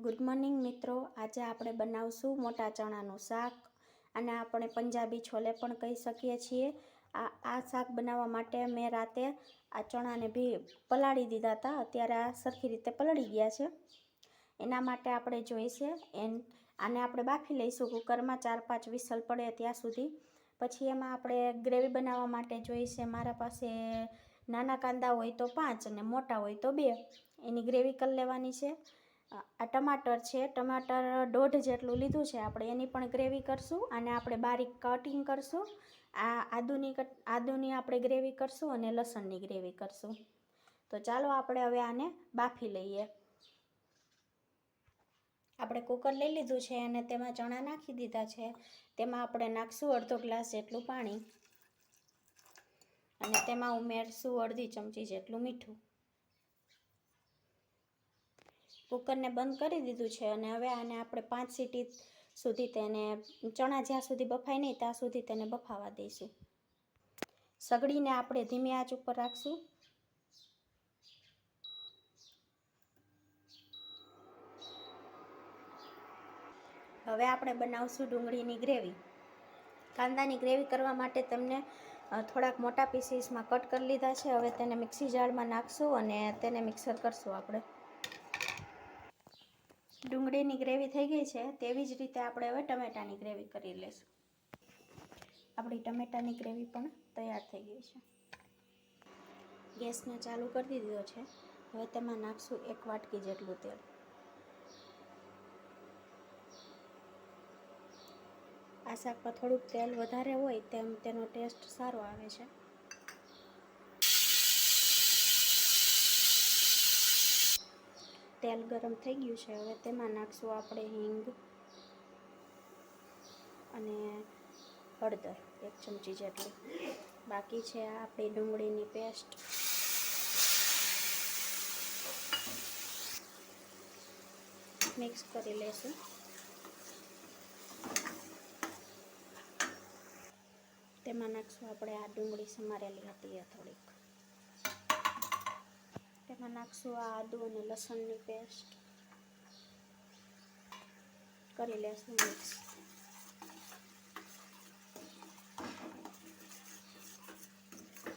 Good morning મિત્રો, આજે આપણે બનાવશું મોટા ચણાનું શાક અને આપણે પંજાબી છોલે પણ કહી શકીએ છીએ। આ શાક બનાવવા માટે મેં રાતે આ ચણાને પલાળી દીધા હતા। અત્યારે આ સરખી રીતે પલળી ગયા છે। એના માટે આપણે જોઈશે આને આપણે બાફી લઈશું કુકરમાં 4-5 વિસલ પડે ત્યાં સુધી। પછી એમાં આપણે ગ્રેવી બનાવવા માટે જોઈશે, મારા પાસે નાના કાંદા હોય તો 5 અને મોટા હોય તો 2, એની ગ્રેવી કરી લેવાની છે। આ ટમાટર છે, ટમાટર 1.5 જેટલું લીધું છે આપણે, એની પણ ગ્રેવી કરશું અને આપણે બારીક કટિંગ કરશું। આ આદુની આપણે ગ્રેવી કરશું અને લસણની ગ્રેવી કરશું। તો ચાલો આપણે હવે આને બાફી લઈએ। આપણે કુકર લઈ લીધું છે અને તેમાં ચણા નાખી દીધા છે। તેમાં આપણે નાખશું 1/2 ગ્લાસ જેટલું પાણી અને તેમાં ઉમેરશું 1/2 ચમચી જેટલું મીઠું। કુકરને બંધ કરી દીધું છે અને હવે આને આપણે 5 સીટી સુધી ચણા જ્યાં સુધી બફાય નહીં ત્યાં સુધી તેને બફાવા દઈશું। સગડીને આપણે ધીમી આંચ ઉપર રાખશું। હવે આપણે બનાવશું ડુંગળીની ગ્રેવી। કાંદાની ગ્રેવી કરવા માટે તેમને થોડાક મોટા પીસીસમાં કટ કરી લીધા છે। હવે તેને મિક્સી જારમાં નાખશું અને તેને મિક્સર કરશું આપણે। ડુંગળીની ગ્રેવી થઈ ગઈ છે, તેવી જ રીતે આપણે હવે ટમેટાની ગ્રેવી કરી લઈશું। આપણી ટમેટાની ગ્રેવી પણ તૈયાર થઈ ગઈ છે। ગેસને ચાલુ કરી દીધો છે। હવે તેમાં નાખશું 1 વાટકી જેટલું તેલ। આ શાકમાં થોડુંક તેલ વધારે હોય તેમ તેનો ટેસ્ટ સારો આવે છે। તેલ ગરમ થઈ ગયું છે, હવે તેમાં નાખશું આપણે હિંગ અને હળદર 1 ચમચી જેટલી। બાકી છે આપણી ડુંગળીની પેસ્ટ। મિક્સ કરી લેશું। તેમાં નાખશું આપણે આ ડુંગળી સમારેલી હતી એ થોડીક। તેમાં નાખશું આ આદુ અને લસણની પેસ્ટ, કરી લેશું મિક્સ।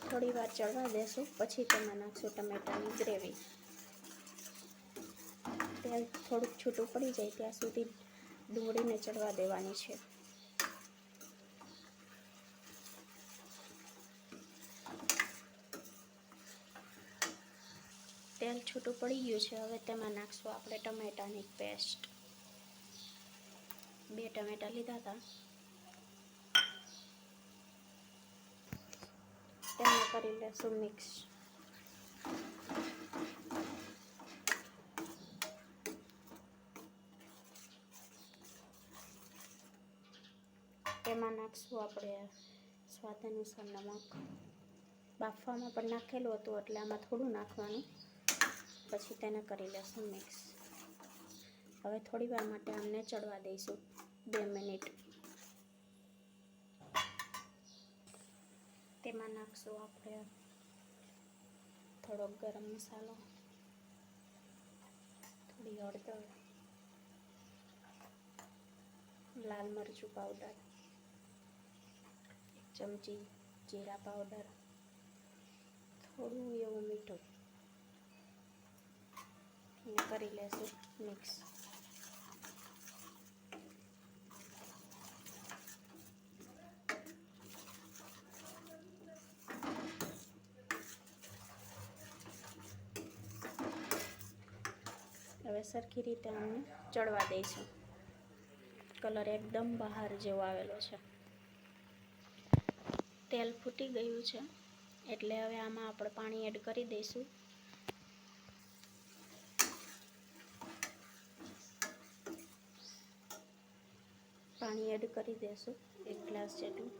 થોડી વાર ચડવા દેશું, પછી તેમાં નાખશું ટમેટાની ગ્રેવી। તેલ થોડુંક છૂટું પડી જાય ત્યાં સુધી ડુંગળીને ચડવા દેવાની છે। તેલ છૂટું પડી ગયું છે, હવે તેમાં નાખશું આપણે ટમેટાની પેસ્ટ। 2 ટમેટા લીધા હતા, તેમને કરી લેશું મિક્સ। તેમાં નાખશું આપણે સ્વાદ અનુસાર નમક। બાફવામાં પણ નાખેલું હતું એટલે આમાં થોડું નાખવાનું, પછી તેને કરી લેશું મિક્સ। હવે થોડી વાર માટે આમને ચડવા દઈશું, 2 મિનિટ। તેમાં નાખશું આપણે થોડોક ગરમ મસાલો, થોડી હળદર, લાલ મરચું પાવડર, 1 ચમચી જીરા પાવડર, થોડું એવું મીઠું, અને કરી લેશું મિક્સ। હવે સરખી રીતે આને ચડવા દઈશું। કલર એકદમ બહાર જેવો આવેલો છે। તેલ ફૂટી ગયું છે એટલે હવે આમાં આપણે પાણી એડ કરી દઈશું। પાણી એડ કરી દઈશું 1 ગ્લાસ જેટલું।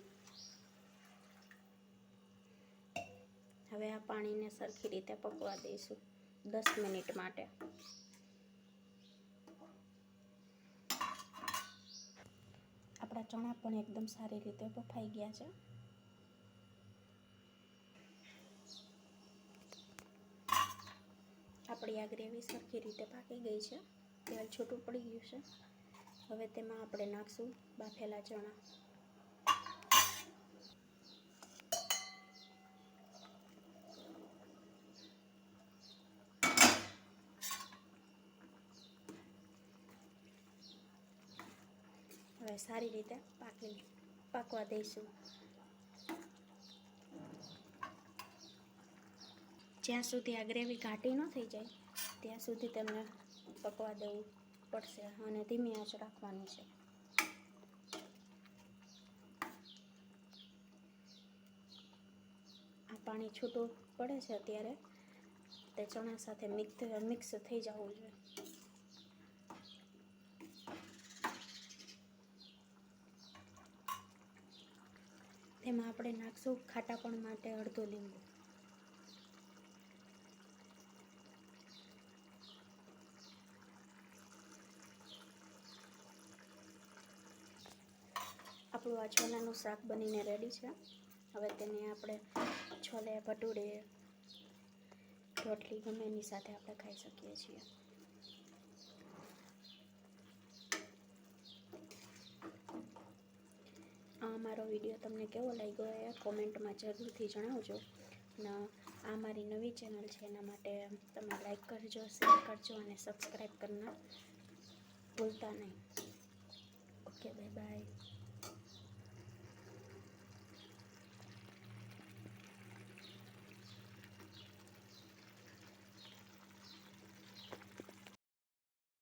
હવે આ પાણીને સરખી રીતે પકવા દઈશું 10 મિનિટ માટે। આપણા ચણા પણ એકદમ સારી રીતે બફાઈ ગયા છે। આપણી આ ગ્રેવી સરખી રીતે પાકી ગઈ છે। તેલ છૂટું પડી ગયું છે. હવે તેમાં આપણે નાખશું બાફેલા ચણા. હવે સારી રીતે પાકવા દઈશું. જ્યાં સુધી આ ગ્રેવી ઘાટી ન થઈ જાય ત્યાં સુધી તેમને પકવા દેવું પડશે અને ધીમી આંચ રાખવાની છે. આ પાણી છૂટું પડે છે ત્યારે તે ચણા સાથે મિક્સ થઈ જવું જોઈએ. તેમાં આપણે નાખશું ખાટાપણ માટે અડધું લીંબુ. આપણું આ છોલાનું શાક બનીને રેડી છે. હવે તેને આપણે છોલે ભટુરે રોટલી ગમે એની સાથે આપણે ખાઈ શકીએ છીએ. આ મારો વિડીયો તમને કેવો લાગ્યો એ કોમેન્ટમાં જરૂરથી જણાવજો. અને આ મારી નવી ચેનલ છે એના માટે તમે લાઈક કરજો, શેર કરજો અને સબસ્ક્રાઈબ કરનાર ભૂલતા નહીં. Okay, bye bye.